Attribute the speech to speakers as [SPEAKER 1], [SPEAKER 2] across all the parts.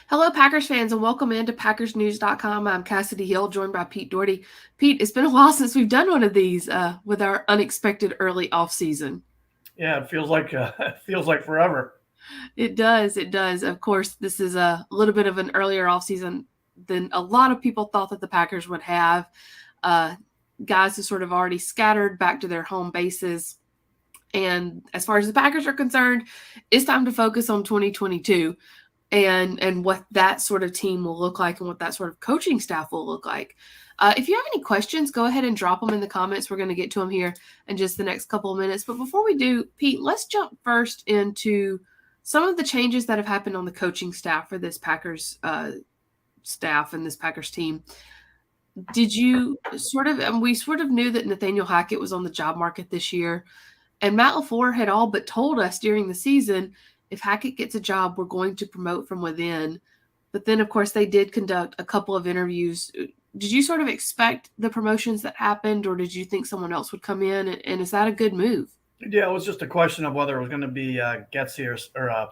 [SPEAKER 1] Hello, Packers fans, and welcome into PackersNews.com. I'm Kassidy Hill, joined by Pete Dougherty. Pete, it's been a while since we've done one of these with our unexpected early offseason.
[SPEAKER 2] Yeah, it feels like it feels like forever.
[SPEAKER 1] It does. It does. Of course, this is a little bit of an earlier offseason than a lot of people thought that the Packers would have. Uh, Guys who sort of already scattered back to their home bases. And as far as the Packers are concerned, it's time to focus on 2022. And what that sort of team will look like and what that sort of coaching staff will look like. If you have any questions, go ahead and drop them in the comments. We're going to get to them here in just the next couple of minutes. But before we do, Pete, let's jump first into some of the changes that have happened on the coaching staff for this Packers staff and this Packers team. Did you sort of, and we sort of knew that Nathaniel Hackett was on the job market this year, and Matt LaFleur had all but told us during the season, if Hackett gets a job, we're going to promote from within. But then, of course, they did conduct a couple of interviews. Did you sort of expect the promotions that happened, or did you think someone else would come in? And is that a good move?
[SPEAKER 2] Yeah, it was just a question of whether it was going to be Getsy or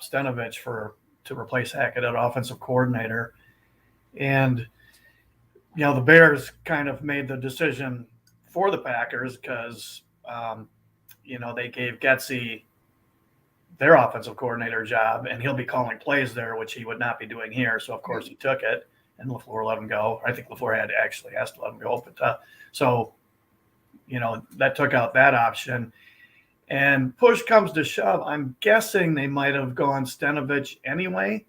[SPEAKER 2] Stenovich to replace Hackett at offensive coordinator, and the Bears kind of made the decision for the Packers because they gave Getsy their offensive coordinator job, and he'll be calling plays there, which he would not be doing here. So of course he took it, and LaFleur let him go. I think LaFleur had actually asked to let him go, but that took out that option. And push comes to shove, I'm guessing they might have gone Stenovich anyway,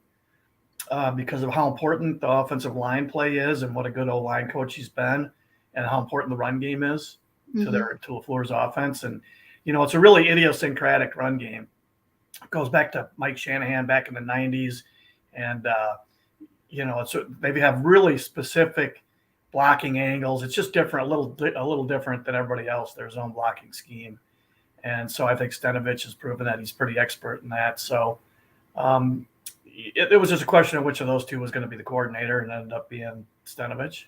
[SPEAKER 2] because of how important the offensive line play is and what a good O-line coach he's been, and how important the run game is to LaFleur's offense. And it's a really idiosyncratic run game. It goes back to Mike Shanahan back in the 90s, and they have really specific blocking angles. It's just different, a little different than everybody else, their zone blocking scheme. And so I think Stenovich has proven that he's pretty expert in that. So it was just a question of which of those two was going to be the coordinator, and ended up being Stenovich.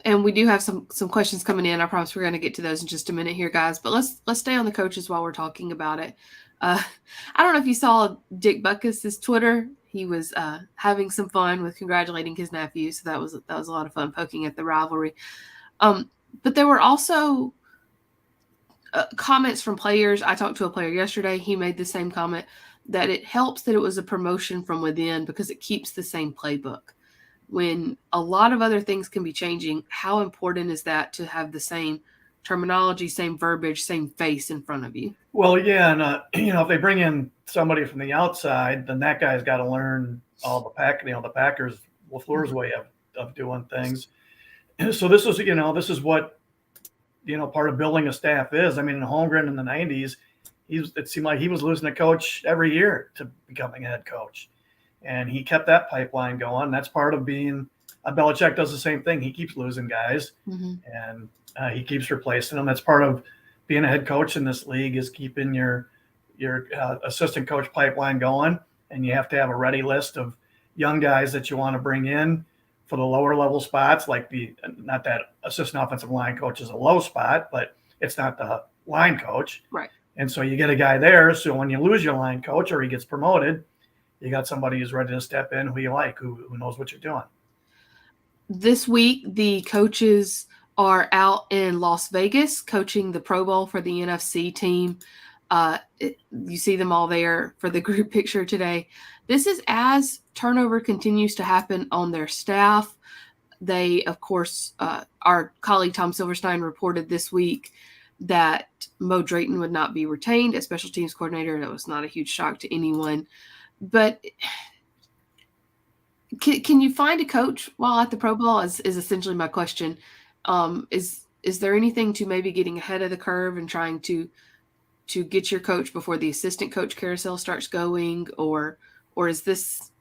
[SPEAKER 1] And we do have some questions coming in. I promise we're going to get to those in just a minute here, guys. But let's stay on the coaches while we're talking about it. I don't know if you saw Dick Butkus's Twitter. He was having some fun with congratulating his nephew, so that was a lot of fun poking at the rivalry. But there were also comments from players. I talked to a player yesterday. He made the same comment that it helps that it was a promotion from within because it keeps the same playbook. When a lot of other things can be changing, how important is that to have the same terminology, same verbiage, same face in front of you?
[SPEAKER 2] Well, yeah, and if they bring in somebody from the outside, then that guy's got to learn all the Packers, LaFleur's way of doing things. So this is what part of building a staff is. I mean, in Holmgren in the 90s, it seemed like he was losing a coach every year to becoming a head coach, and he kept that pipeline going. That's part of being. Belichick does the same thing. He keeps losing guys, and he keeps replacing them. That's part of being a head coach in this league, is keeping your assistant coach pipeline going, and you have to have a ready list of young guys that you want to bring in for the lower level spots, like not that assistant offensive line coach is a low spot, but it's not the line coach.
[SPEAKER 1] Right.
[SPEAKER 2] And so you get a guy there. So when you lose your line coach or he gets promoted, you got somebody who's ready to step in, who you like, who knows what you're doing.
[SPEAKER 1] This week, the coaches are out in Las Vegas coaching the Pro Bowl for the NFC team. You see them all there for the group picture today. This is as turnover continues to happen on their staff. They, of course, our colleague Tom Silverstein reported this week that Mo Drayton would not be retained as special teams coordinator. That was not a huge shock to anyone. But can you find a coach while at the Pro Bowl is essentially my question. Is there anything to maybe getting ahead of the curve and trying to get your coach before the assistant coach carousel starts going, or is this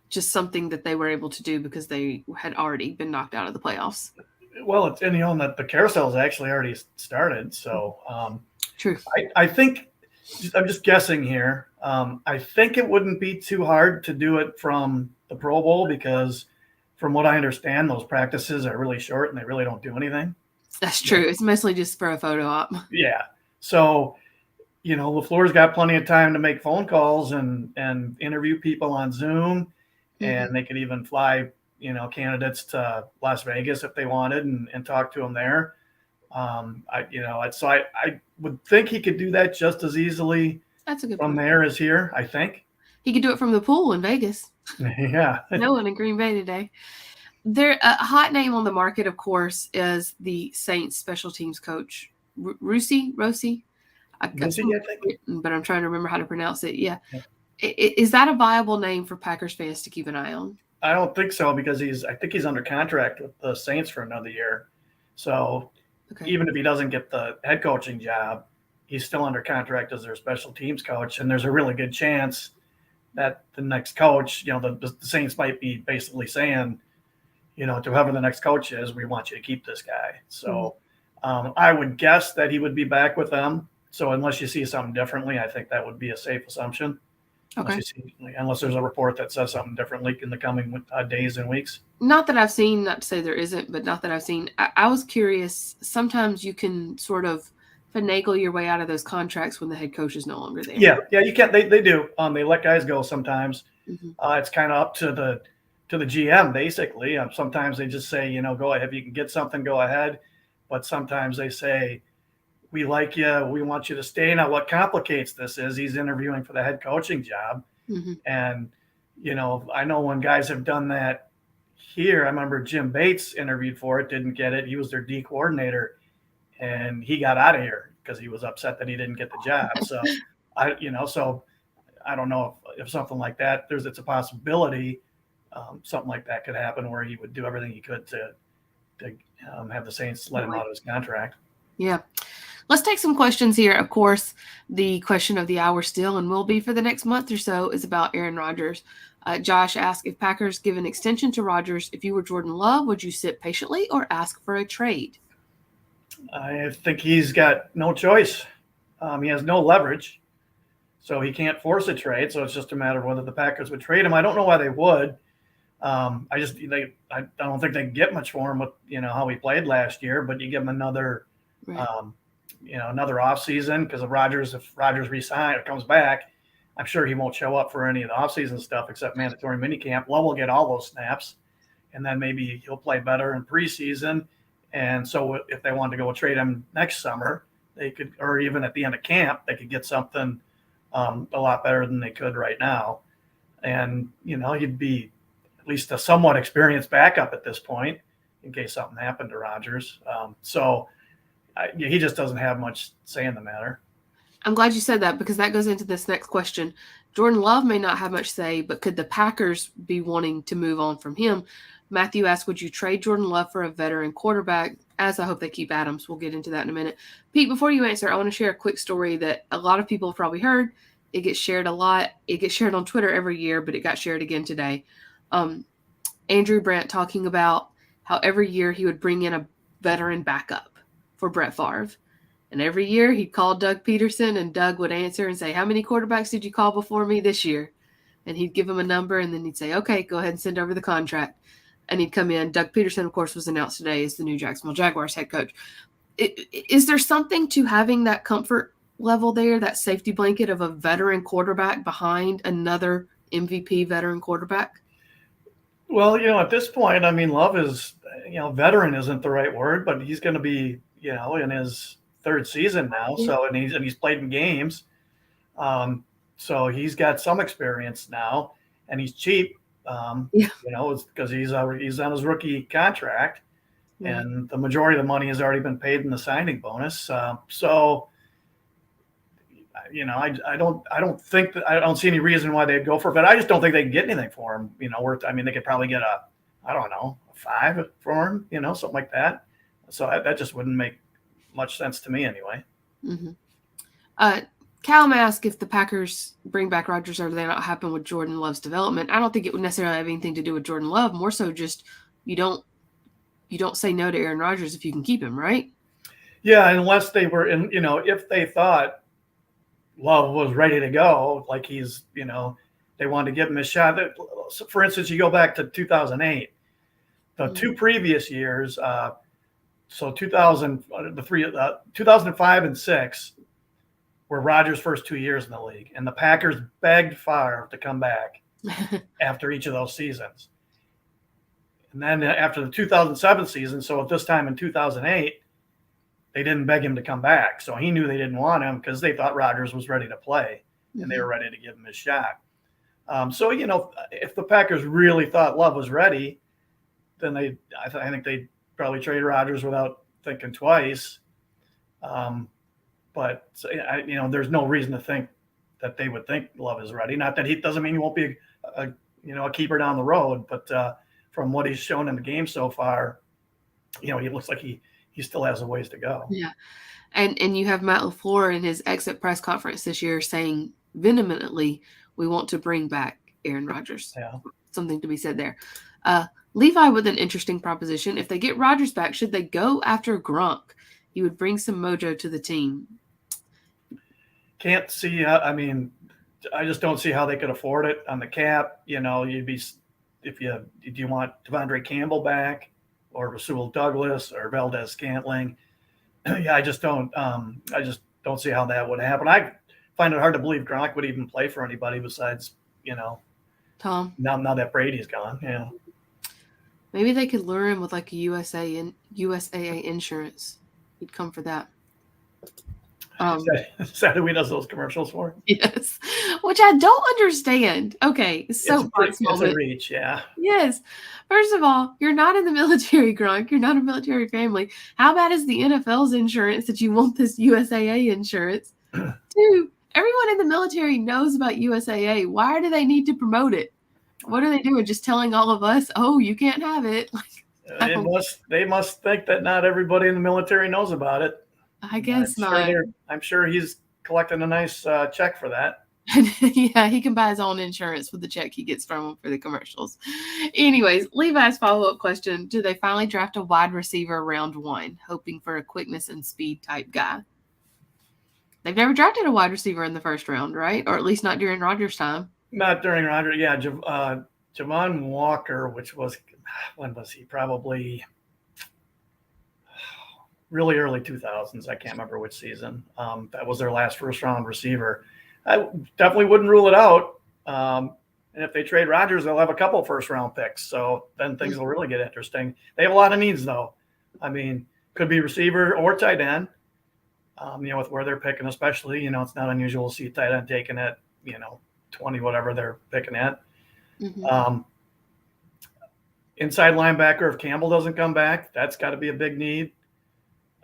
[SPEAKER 1] just something that they were able to do because they had already been knocked out of the playoffs?
[SPEAKER 2] Well, it's that the carousel has actually already started. So
[SPEAKER 1] True.
[SPEAKER 2] I think, I'm just guessing here. I think it wouldn't be too hard to do it from the Pro Bowl, because from what I understand, those practices are really short and they really don't do anything.
[SPEAKER 1] That's true. It's mostly just for a photo op.
[SPEAKER 2] Yeah. So, LaFleur's got plenty of time to make phone calls and interview people on Zoom. and they could even fly, candidates to Las Vegas if they wanted and talk to them there. I would think he could do that just as easily
[SPEAKER 1] That's a good
[SPEAKER 2] from
[SPEAKER 1] point.
[SPEAKER 2] there as here, I think.
[SPEAKER 1] He could do it from the pool in Vegas.
[SPEAKER 2] Yeah.
[SPEAKER 1] No one in Green Bay today. There, a hot name on the market, of course, is the Saints special teams coach, Russi. I think, but I'm trying to remember how to pronounce it. Yeah. Is that a viable name for Packers fans to keep an eye on?
[SPEAKER 2] I don't think so, because I think he's under contract with the Saints for another year. So even if he doesn't get the head coaching job, he's still under contract as their special teams coach. And there's a really good chance that the next coach, the Saints might be basically saying, to whoever the next coach is, we want you to keep this guy. So I would guess that he would be back with them. So unless you see something differently, I think that would be a safe assumption.
[SPEAKER 1] Okay.
[SPEAKER 2] Unless there's a report that says something differently in the coming days and weeks.
[SPEAKER 1] Not that I've seen, not to say there isn't, but not that I've seen. I was curious. Sometimes you can sort of finagle your way out of those contracts when the head coach is no longer there.
[SPEAKER 2] Yeah, you can't. They do. They let guys go sometimes. It's kind of up to the GM basically. Sometimes they just say, go ahead. If you can get something, go ahead. But sometimes they say, we like you. We want you to stay. Now, what complicates this is he's interviewing for the head coaching job. And, I know when guys have done that here, I remember Jim Bates interviewed for it, didn't get it. He was their D coordinator, and he got out of here because he was upset that he didn't get the job. So, I don't know if something like that, it's a possibility. Something like that could happen where he would do everything he could to have the Saints let him out of his contract.
[SPEAKER 1] Yeah. Let's take some questions here. Of course, the question of the hour still, and will be for the next month or so, is about Aaron Rodgers. Josh asked, if Packers give an extension to Rodgers, if you were Jordan Love, would you sit patiently or ask for a trade?
[SPEAKER 2] I think he's got no choice. He has no leverage, so he can't force a trade. So it's just a matter of whether the Packers would trade him. I don't know why they would. I don't think they can get much for him with how he played last year. But you give him another, another offseason, because if Rodgers resigns or comes back, I'm sure he won't show up for any of the offseason stuff except mandatory minicamp. Love will get all those snaps, and then maybe he'll play better in preseason. And so if they wanted to go trade him next summer, they could, or even at the end of camp, they could get something a lot better than they could right now. And, he'd be at least a somewhat experienced backup at this point in case something happened to Rodgers. He just doesn't have much say in the matter.
[SPEAKER 1] I'm glad you said that, because that goes into this next question. Jordan Love may not have much say, but could the Packers be wanting to move on from him? Matthew asked, would you trade Jordan Love for a veteran quarterback? As I hope they keep Adams. We'll get into that in a minute. Pete, before you answer, I want to share a quick story that a lot of people have probably heard. It gets shared a lot. It gets shared on Twitter every year, but it got shared again today. Andrew Brandt talking about how every year he would bring in a veteran backup for Brett Favre. And every year he'd call Doug Peterson, and Doug would answer and say, how many quarterbacks did you call before me this year? And he'd give him a number, and then he'd say, okay, go ahead and send over the contract. And he'd come in. Doug Peterson, of course, was announced today as the new Jacksonville Jaguars head coach. Is there something to having that comfort level there, that safety blanket of a veteran quarterback behind another MVP veteran quarterback?
[SPEAKER 2] Well, at this point, Love is, veteran isn't the right word, but he's going to be, in his third season now. Yeah. So, and he's played in games. So he's got some experience now, and he's cheap, because he's on his rookie contract, and the majority of the money has already been paid in the signing bonus. I don't see any reason why they'd go for it, but I just don't think they can get anything for him. They could probably get a 5 for him, something like that. So that just wouldn't make much sense to me anyway.
[SPEAKER 1] Callum asked if the Packers bring back Rodgers, or they not happen with Jordan Love's development. I don't think it would necessarily have anything to do with Jordan Love. More so, just you don't say no to Aaron Rodgers if you can keep him, right?
[SPEAKER 2] Yeah, unless they were in, if they thought Love was ready to go, like he's, they wanted to give him a shot. For instance, you go back to 2008, the two previous years. So 2005 and 6 were Rodgers' first 2 years in the league, and the Packers begged Favre to come back after each of those seasons. And then after the 2007 season, so at this time in 2008, they didn't beg him to come back. So he knew they didn't want him because they thought Rodgers was ready to play and they were ready to give him his shot. So, if the Packers really thought Love was ready, then I think they'd probably trade Rodgers without thinking twice. But there's no reason to think that they would think Love is ready. Not that he doesn't mean he won't be a keeper down the road, but from what he's shown in the game so far, he looks like he still has a ways to go.
[SPEAKER 1] Yeah. And you have Matt LaFleur in his exit press conference this year saying vehemently, we want to bring back Aaron Rodgers.
[SPEAKER 2] Yeah.
[SPEAKER 1] Something to be said there. Levi with an interesting proposition. If they get Rodgers back, should they go after Gronk? He would bring some mojo to the team.
[SPEAKER 2] Can't see. I just don't see how they could afford it on the cap. Do you want Devondre Campbell back or Rasul Douglas or Valdez Scantling? Yeah, I just don't see how that would happen. I find it hard to believe Gronk would even play for anybody besides,
[SPEAKER 1] Tom.
[SPEAKER 2] Now that Brady's gone. Yeah.
[SPEAKER 1] Maybe they could lure him with like a USAA insurance. He'd come for that.
[SPEAKER 2] Is that who he does those commercials for?
[SPEAKER 1] Yes, which I don't understand. Okay, so
[SPEAKER 2] it's a reach, yeah.
[SPEAKER 1] Yes. First of all, you're not in the military, Gronk. You're not a military family. How bad is the NFL's insurance that you want this USAA insurance? Two, everyone in the military knows about USAA. Why do they need to promote it? What are they doing? Just telling all of us, oh, you can't have it?
[SPEAKER 2] They must think that not everybody in the military knows about it.
[SPEAKER 1] I guess not.
[SPEAKER 2] I'm sure he's collecting a nice check for that.
[SPEAKER 1] Yeah, he can buy his own insurance with the check he gets from him for the commercials. Anyways, Levi's follow-up question, do they finally draft a wide receiver round 1, hoping for a quickness and speed type guy? They've never drafted a wide receiver in the first round, right? Or at least not during Rodgers' time.
[SPEAKER 2] Not during Rodgers. Yeah, Javon Walker, when was he? Probably really early 2000s. I can't remember which season. That was their last first-round receiver. I definitely wouldn't rule it out. And if they trade Rodgers, they'll have a couple first-round picks. So then things will really get interesting. They have a lot of needs, though. Could be receiver or tight end, with where they're picking, especially. It's not unusual to see tight end taken at, 20, whatever they're picking at.
[SPEAKER 1] Mm-hmm.
[SPEAKER 2] Inside linebacker, if Campbell doesn't come back, that's got to be a big need.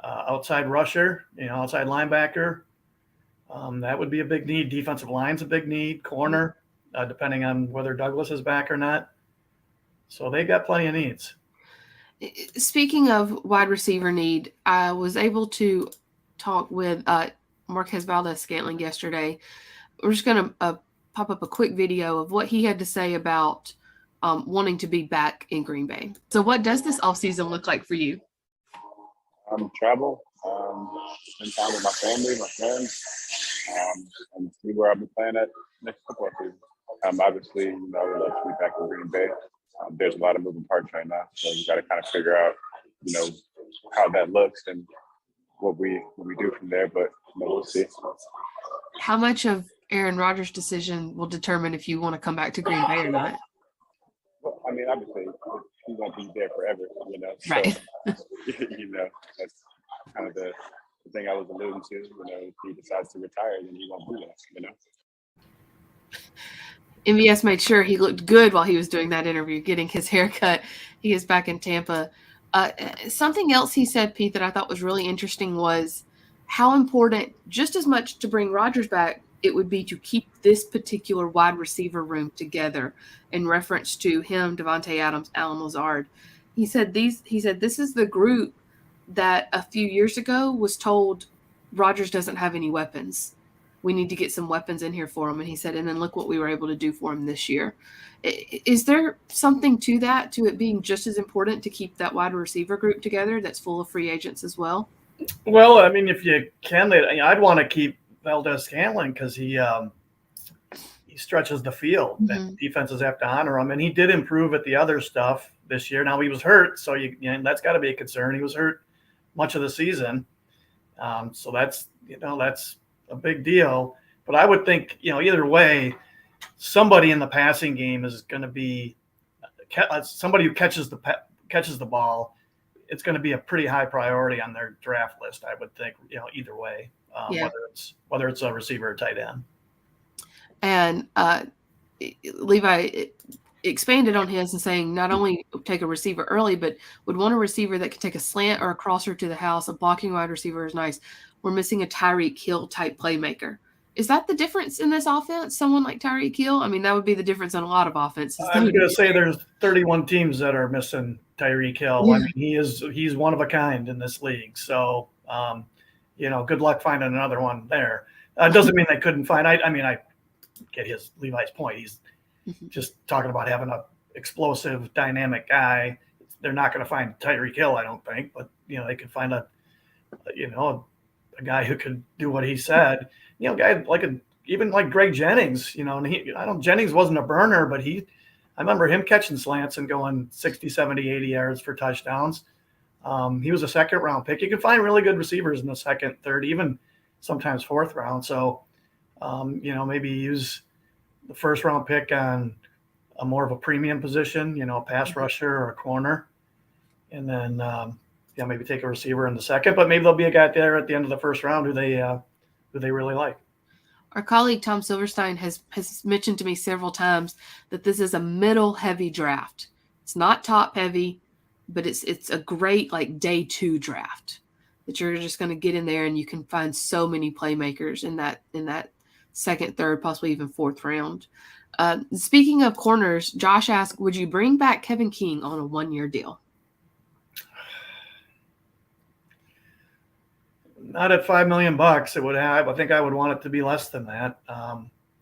[SPEAKER 2] Outside rusher, outside linebacker, that would be a big need. Defensive line's a big need. Corner, depending on whether Douglas is back or not. So they've got plenty of needs.
[SPEAKER 1] Speaking of wide receiver need, I was able to talk with Marquez Valdez-Scantling yesterday. We're just going to pop up a quick video of what he had to say about wanting to be back in Green Bay. So what does this offseason look like for you?
[SPEAKER 3] Travel, spend time with my family, my friends, and see where I'll be playing at next football season. Obviously, I would love to be back in Green Bay. There's a lot of moving parts right now, so you got to kind of figure out, how that looks and what we do from there. But we'll see.
[SPEAKER 1] How much of Aaron Rodgers' decision will determine if you want to come back to Green Bay or not?
[SPEAKER 3] Well, obviously, he won't be there forever, So,
[SPEAKER 1] right.
[SPEAKER 3] That's kind of the thing I was alluding to. If he decides to retire, then he won't be there,
[SPEAKER 1] MVS made sure he looked good while he was doing that interview, getting his haircut. He is back in Tampa. Something else he said, Pete, that I thought was really interesting was how important, just as much to bring Rodgers back, it would be to keep this particular wide receiver room together in reference to him, Devontae Adams, Allen Lazard. He said this is the group that a few years ago was told Rodgers doesn't have any weapons. We need to get some weapons in here for him. And he said, and then look what we were able to do for him this year. Is there something to that, to it being just as important to keep that wide receiver group together that's full of free agents as well?
[SPEAKER 2] Well, if you can, I'd want to keep Valdez-Scantling because he stretches the field.
[SPEAKER 1] Mm-hmm.
[SPEAKER 2] And defenses have to honor him, and he did improve at the other stuff this year. Now he was hurt, so that's got to be a concern. He was hurt much of the season, so that's a big deal. But I would think either way, somebody in the passing game is going to be somebody who catches the ball. It's going to be a pretty high priority on their draft list, I would think. Either way, whether it's a receiver or tight end.
[SPEAKER 1] And Levi expanded on his and saying not only take a receiver early, but would want a receiver that can take a slant or a crosser to the house. A blocking wide receiver is nice. We're missing a Tyreek Hill type playmaker. Is that the difference in this offense? Someone like Tyreek Hill? I mean, that would be the difference in a lot of offenses.
[SPEAKER 2] I'm going to say there's 31 teams that are missing Tyreek Hill. Yeah. I mean, he's one of a kind in this league. So, good luck finding another one there. Doesn't mean they couldn't find. I get Levi's point. He's just talking about having a explosive, dynamic guy. They're not going to find Tyreek Hill, I don't think, but they could find a guy who could do what he said. Guy even like Greg Jennings. And Jennings wasn't a burner, but I remember him catching slants and going 60, 70, 80 yards for touchdowns. He was a second round pick. You can find really good receivers in the second, third, even sometimes fourth round. So, maybe use the first round pick on a more of a premium position, a pass rusher or a corner. And then, maybe take a receiver in the second, but maybe there'll be a guy there at the end of the first round who they really like.
[SPEAKER 1] Our colleague Tom Silverstein has mentioned to me several times that this is a middle heavy draft. It's not top heavy, but it's a great like day 2 draft that you're just going to get in there and you can find so many playmakers in that second, third, possibly even fourth round. Speaking of corners, Josh asked, would you bring back Kevin King on a 1-year deal?
[SPEAKER 2] Not at $5 million. It would have. I think I would want it to be less than that.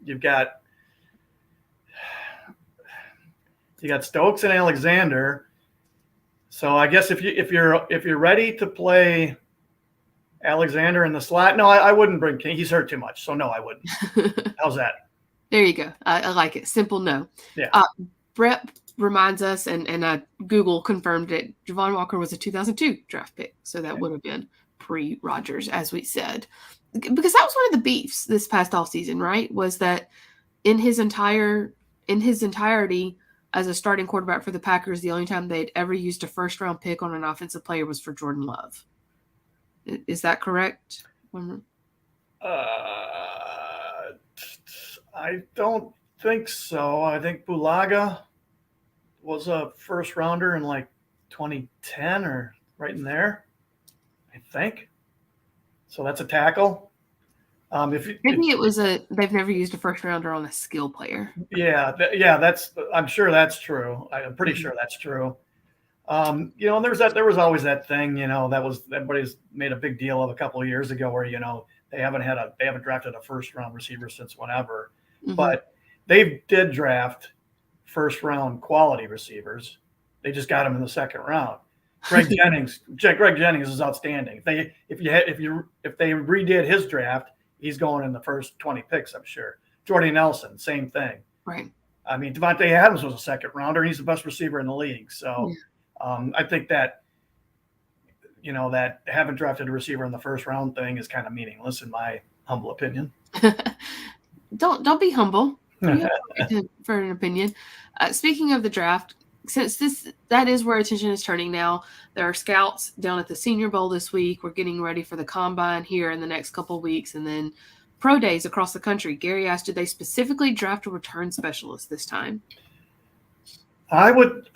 [SPEAKER 2] You got Stokes and Alexander. So I guess if you're ready to play Alexander in the slot, no, I wouldn't bring King. He's hurt too much, so no, I wouldn't. How's that?
[SPEAKER 1] There you go. I like it. Simple no.
[SPEAKER 2] Yeah.
[SPEAKER 1] Brett reminds us, and Google confirmed it. Javon Walker was a 2002 draft pick, so that would have been pre-Rodgers, as we said, because that was one of the beefs this past offseason, right? Was that in his entirety as a starting quarterback for the Packers, the only time they'd ever used a first-round pick on an offensive player was for Jordan Love. Is that correct?
[SPEAKER 2] I don't think so. I think Bulaga was a first-rounder in like 2010 or right in there. I think. So that's a tackle.
[SPEAKER 1] They've never used a first rounder on a skill player.
[SPEAKER 2] Yeah. I'm sure that's true. I'm pretty sure that's true. And there was always that thing, that was everybody's made a big deal of a couple of years ago where, they haven't drafted a first round receiver since whenever, but they did draft first round quality receivers. They just got them in the second round. Greg Jennings is outstanding. If they redid his draft, he's going in the first 20 picks, I'm sure. Jordy Nelson, same thing.
[SPEAKER 1] Right.
[SPEAKER 2] I mean, Devontae Adams was a second rounder. He's the best receiver in the league. So I think that, that haven't drafted a receiver in the first round thing is kind of meaningless in my humble opinion.
[SPEAKER 1] Don't be humble for an opinion. Speaking of the draft, since that is where attention is turning now, there are scouts down at the Senior Bowl this week. We're getting ready for the Combine here in the next couple of weeks, and then pro days across the country. Gary asked, did they specifically draft a return specialist this time?
[SPEAKER 2] I would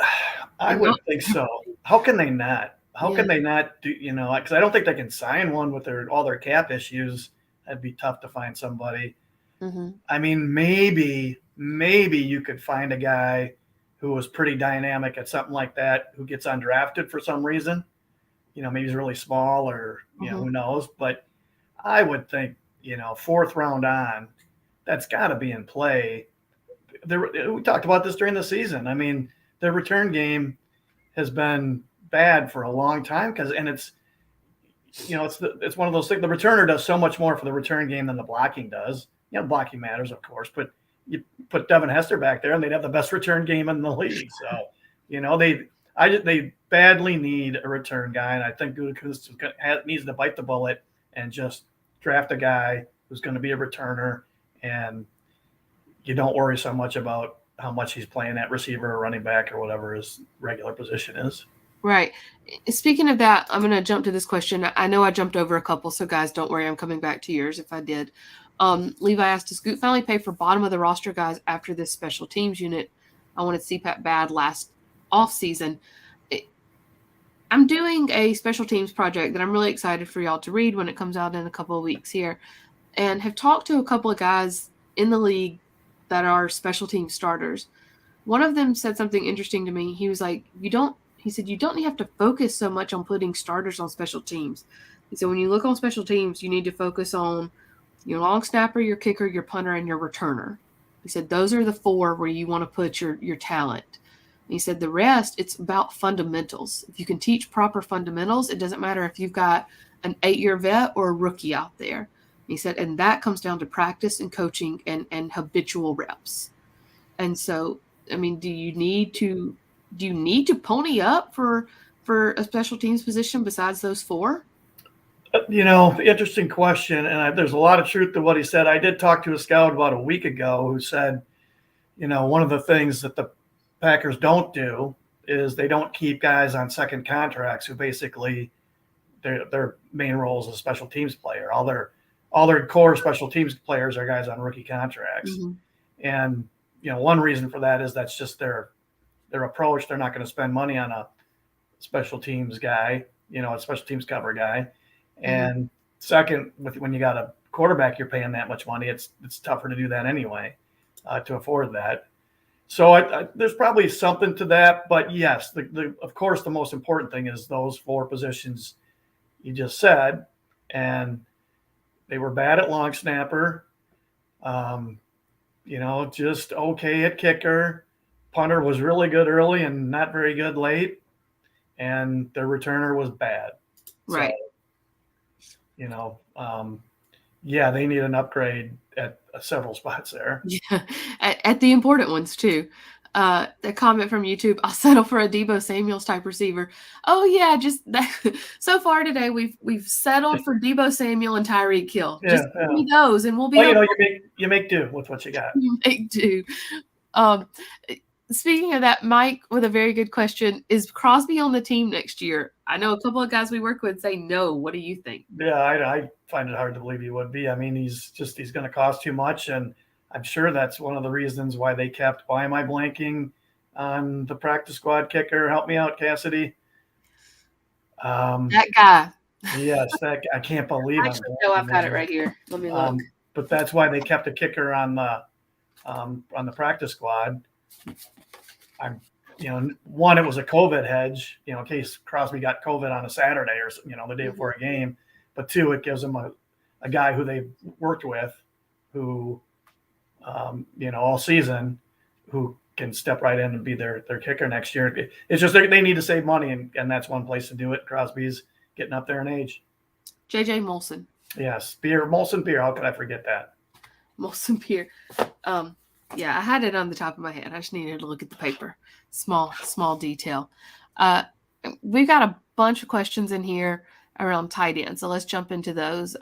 [SPEAKER 2] think so. How can they not? How can they not do, because I don't think they can sign one with all their cap issues. That'd be tough to find somebody. I mean, maybe you could find a guy who was pretty dynamic at something like that, who gets undrafted for some reason. Maybe he's really small or, who knows. But I would think, fourth round on, that's got to be in play. We talked about this during the season. I mean, their return game has been bad for a long time it's one of those things. The returner does so much more for the return game than the blocking does. Blocking matters, of course, but you put Devin Hester back there and they'd have the best return game in the league. So, they badly need a return guy. And I think Gutekunst needs to bite the bullet and just draft a guy who's going to be a returner and, you don't worry so much about how much he's playing at receiver or running back or whatever his regular position is.
[SPEAKER 1] Right. Speaking of that, I'm going to jump to this question. I know I jumped over a couple, so guys, don't worry. I'm coming back to yours if I did. Levi asked, does Scoot finally pay for bottom of the roster guys after this special teams unit? I wanted CPAP bad last offseason. I'm doing a special teams project that I'm really excited for y'all to read when it comes out in a couple of weeks here, and have talked to a couple of guys in the league that are special team starters. One of them said something interesting to me. He was like, he said, you don't have to focus so much on putting starters on special teams. He said, when you look on special teams, you need to focus on your long snapper, your kicker, your punter, and your returner. He said, those are the 4 where you want to put your talent. And he said, the rest, it's about fundamentals. If you can teach proper fundamentals, it doesn't matter if you've got an 8-year vet or a rookie out there. And he said, and that comes down to practice and coaching and habitual reps. And so, I mean, do you need to pony up for a special teams position besides those 4?
[SPEAKER 2] Interesting question. And there's a lot of truth to what he said. I did talk to a scout about a week ago who said, one of the things that the Packers don't do is they don't keep guys on second contracts who basically their main role is a special teams player. All their core special teams players are guys on rookie contracts.
[SPEAKER 1] Mm-hmm.
[SPEAKER 2] And, one reason for that is that's just their approach. They're not going to spend money on a special teams guy, a special teams cover guy. And second, when you got a quarterback, you're paying that much money. It's tougher to do that anyway, to afford that. So there's probably something to that. But yes, of course, the most important thing is those 4 positions you just said. And they were bad at long snapper, just okay at kicker. Punter was really good early and not very good late. And their returner was bad.
[SPEAKER 1] Right.
[SPEAKER 2] So, they need an upgrade at several spots there.
[SPEAKER 1] Yeah, at the important ones too. The comment from YouTube: I'll settle for a Deebo Samuels type receiver. Oh yeah, just that. So far today, we've settled for Deebo Samuel and Tyreek Hill. Just give me those, and we'll be.
[SPEAKER 2] Well, you make do with what you got.
[SPEAKER 1] You make do. Speaking of that, Mike with a very good question: is Crosby on the team next year? I know a couple of guys we work with say no. What do you think?
[SPEAKER 2] Yeah, I find it hard to believe he would be. I mean, he's going to cost too much, and I'm sure that's one of the reasons why they kept. Why am I blanking on the practice squad kicker? Help me out, Kassidy.
[SPEAKER 1] That guy.
[SPEAKER 2] Yes, I can't believe it.
[SPEAKER 1] No, I've got it right here. Let me look.
[SPEAKER 2] But that's why they kept a kicker on the practice squad. One, it was a COVID hedge, in case Crosby got COVID on a Saturday or, the day before a game. But 2, it gives them a guy who they've worked with who, all season, who can step right in and be their kicker next year. It's just they need to save money, and that's one place to do it. Crosby's getting up there in age.
[SPEAKER 1] J.J. Molson.
[SPEAKER 2] Yes, Molson Beer. How could I forget that?
[SPEAKER 1] Molson Beer. Yeah, I had it on the top of my head. I just needed to look at the paper. Small detail. We've got a bunch of questions in here around tight end, so let's jump into those.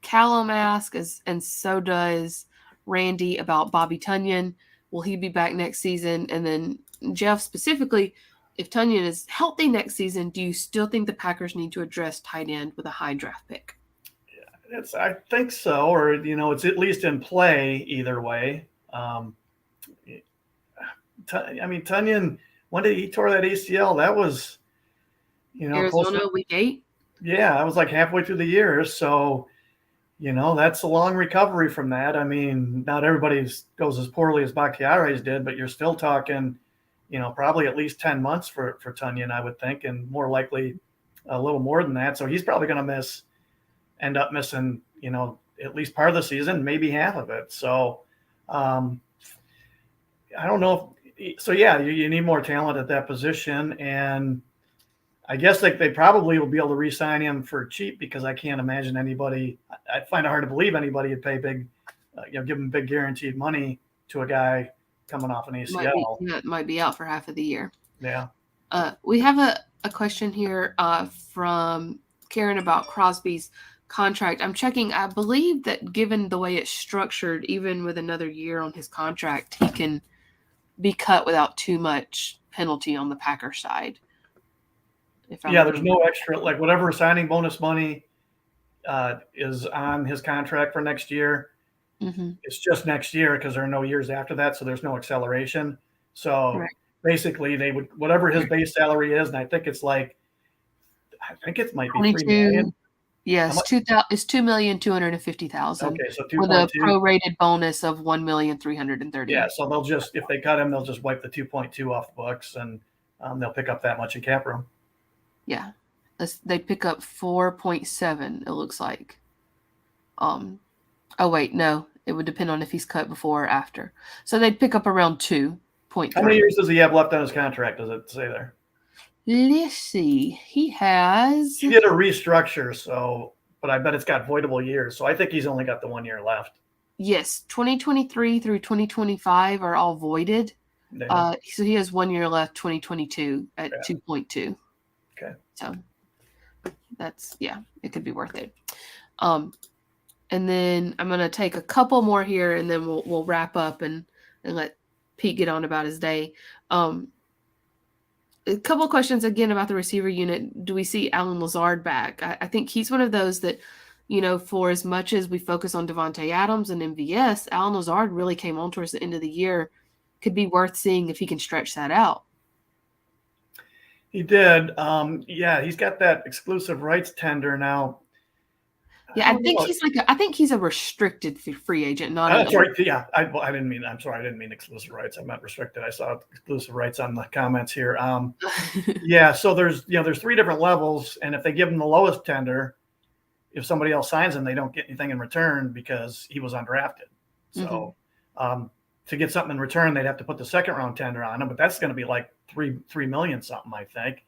[SPEAKER 1] Callum asks, and so does Randy, about Bobby Tunyon. Will he be back next season? And then Jeff specifically, if Tunyon is healthy next season, do you still think the Packers need to address tight end with a high draft pick?
[SPEAKER 2] Yeah, I think so, or it's at least in play either way. Tunyon, when did he tore that ACL? That was,
[SPEAKER 1] Arizona week 8.
[SPEAKER 2] Yeah, that was like halfway through the year. So, that's a long recovery from that. I mean, not everybody goes as poorly as Bakhtiari's did, but you're still talking, probably at least 10 months for Tunyon, I would think, and more likely a little more than that. So he's probably going to end up missing, at least part of the season, maybe half of it. So, I don't know. So yeah, you need more talent at that position, and I guess they probably will be able to re-sign him for cheap, because I can't imagine anybody. I find it hard to believe anybody would pay big, give him big guaranteed money to a guy coming off an ACL.
[SPEAKER 1] Might be out for half of the year.
[SPEAKER 2] Yeah.
[SPEAKER 1] We have a question here from Karen about Crosby's contract. I'm checking. I believe that given the way it's structured, even with another year on his contract, he can be cut without too much penalty on the Packer side.
[SPEAKER 2] There's no extra, like whatever signing bonus money is on his contract for next year.
[SPEAKER 1] Mm-hmm.
[SPEAKER 2] It's just next year because there are no years after that, so there's no acceleration. So basically, they would whatever his base salary is, and I think it might be $3 million.
[SPEAKER 1] Yes, it's $2,250,000.
[SPEAKER 2] Okay, so 2.2
[SPEAKER 1] with a prorated bonus of $1,330,000.
[SPEAKER 2] Yeah, so they'll just if they cut him, they'll just wipe the 2.2 off the books, and they'll pick up that much in cap room.
[SPEAKER 1] Yeah, they pick up 4.7. It looks like. Oh wait, no, it would depend on if he's cut before or after. So they'd pick up around 2.3.
[SPEAKER 2] How many years does he have left on his contract? Does it say there?
[SPEAKER 1] Let's see. He
[SPEAKER 2] did a restructure, but I bet it's got voidable years. So I think he's only got the 1 year left.
[SPEAKER 1] Yes, 2023 through 2025 are all voided. So he has 1 year left, 2022 at 2.2.
[SPEAKER 2] Okay.
[SPEAKER 1] So it could be worth it. And then I'm going to take a couple more here, and then we'll wrap up and let Pete get on about his day. A couple of questions again about the receiver unit. Do we see Allen Lazard back? I think he's one of those that, for as much as we focus on Devontae Adams and MVS, Allen Lazard really came on towards the end of the year. Could be worth seeing if he can stretch that out.
[SPEAKER 2] He did. He's got that exclusive rights tender now.
[SPEAKER 1] Yeah, I think he's a restricted free agent.
[SPEAKER 2] That's right. Yeah, I didn't mean. I'm sorry, I didn't mean exclusive rights. I meant restricted. I saw exclusive rights on the comments here. So there's 3 different levels, and if they give him the lowest tender, if somebody else signs him, they don't get anything in return because he was undrafted. So to get something in return, they'd have to put the second round tender on him, but that's going to be like $3 million something, I think.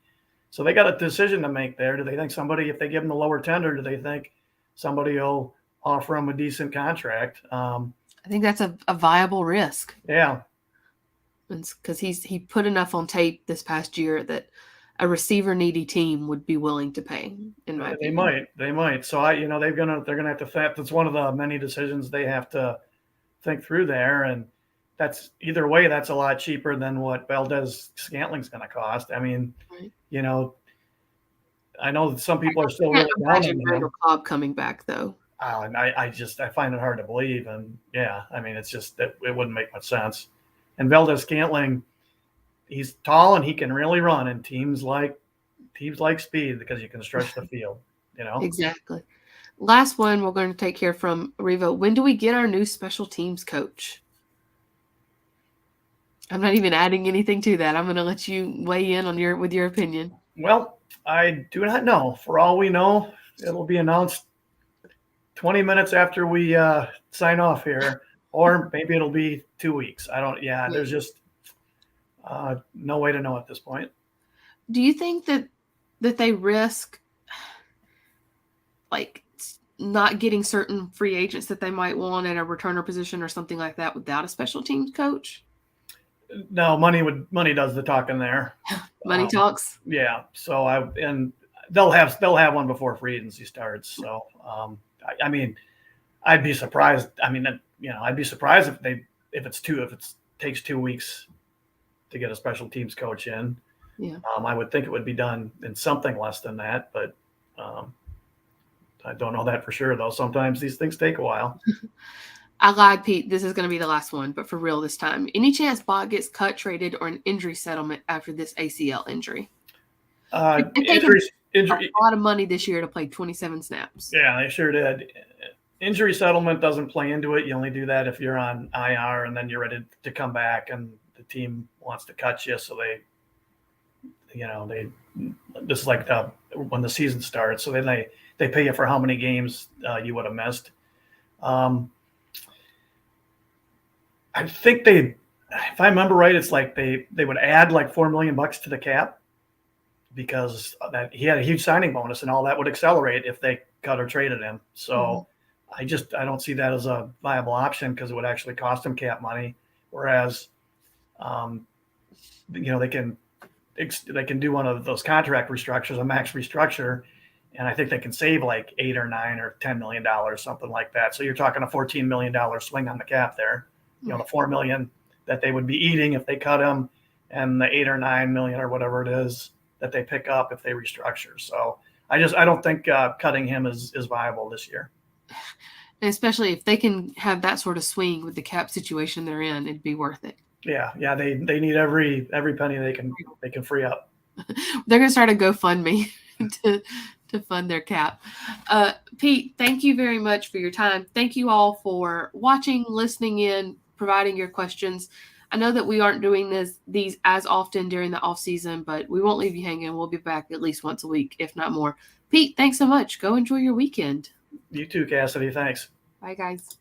[SPEAKER 2] So they got a decision to make there. Do they think if they give him the lower tender, do they think somebody will offer him a decent contract?
[SPEAKER 1] I think that's a viable risk.
[SPEAKER 2] Yeah.
[SPEAKER 1] Because he put enough on tape this past year that a receiver needy team would be willing to pay. In my opinion,
[SPEAKER 2] they might. So they're gonna have to. That's one of the many decisions they have to think through there, and that's either way. That's a lot cheaper than what Valdez-Scantling's going to cost. I mean, I know that some people are still really down on him.
[SPEAKER 1] Cobb coming back though.
[SPEAKER 2] And I find it hard to believe, and I mean, it's just that it wouldn't make much sense. And Valdez-Scantling, he's tall and he can really run, and teams like speed because you can stretch the field.
[SPEAKER 1] Exactly. Last one we're going to take here from Revo. When do we get our new special teams coach? I'm not even adding anything to that. I'm going to let you weigh in with your opinion.
[SPEAKER 2] Well, I do not know. For all we know, it'll be announced 20 minutes after we sign off here, or maybe it'll be 2 weeks. I don't. Yeah, there's just no way to know at this point.
[SPEAKER 1] Do you think that they risk like not getting certain free agents that they might want at a returner position or something like that without a special teams coach?
[SPEAKER 2] No, money does the talking there.
[SPEAKER 1] Money talks.
[SPEAKER 2] Yeah. So they'll have one before free agency starts. So I mean, I'd be surprised. I mean, I'd be surprised if it takes 2 weeks to get a special teams coach in.
[SPEAKER 1] Yeah.
[SPEAKER 2] I would think it would be done in something less than that, but I don't know that for sure though. Sometimes these things take a while.
[SPEAKER 1] I lied, Pete. This is going to be the last one, but for real this time. Any chance Bott gets cut, traded, or an injury settlement after this ACL injury?
[SPEAKER 2] Injury.
[SPEAKER 1] A lot of money this year to play 27 snaps.
[SPEAKER 2] Yeah, they sure did. Injury settlement doesn't play into it. You only do that if you're on IR and then you're ready to come back and the team wants to cut you. So this is like when the season starts. So then they pay you for how many games you would have missed. I think if I remember right, it's like they would add like $4 million to the cap because that he had a huge signing bonus and all that would accelerate if they cut or traded him. So I don't see that as a viable option because it would actually cost them cap money. Whereas, they can do one of those contract restructures, a max restructure, And I think they can save like $8 or $9 or $10 million, something like that. So you're talking a $14 million swing on the cap there. You know, the $4 million that they would be eating if they cut him, and the $8 or $9 million or whatever it is that they pick up if they restructure. So I don't think cutting him is viable this year.
[SPEAKER 1] And especially if they can have that sort of swing with the cap situation they're in, it'd be worth it.
[SPEAKER 2] Yeah, they need every penny they can free up.
[SPEAKER 1] They're gonna start a GoFundMe to fund their cap. Pete, thank you very much for your time. Thank you all for watching, listening in, providing your questions. I know that we aren't doing these as often during the off season, but we won't leave you hanging. We'll be back at least once a week, if not more. Pete, thanks so much. Go enjoy your weekend.
[SPEAKER 2] You too, Kassidy. Thanks.
[SPEAKER 1] Bye, guys.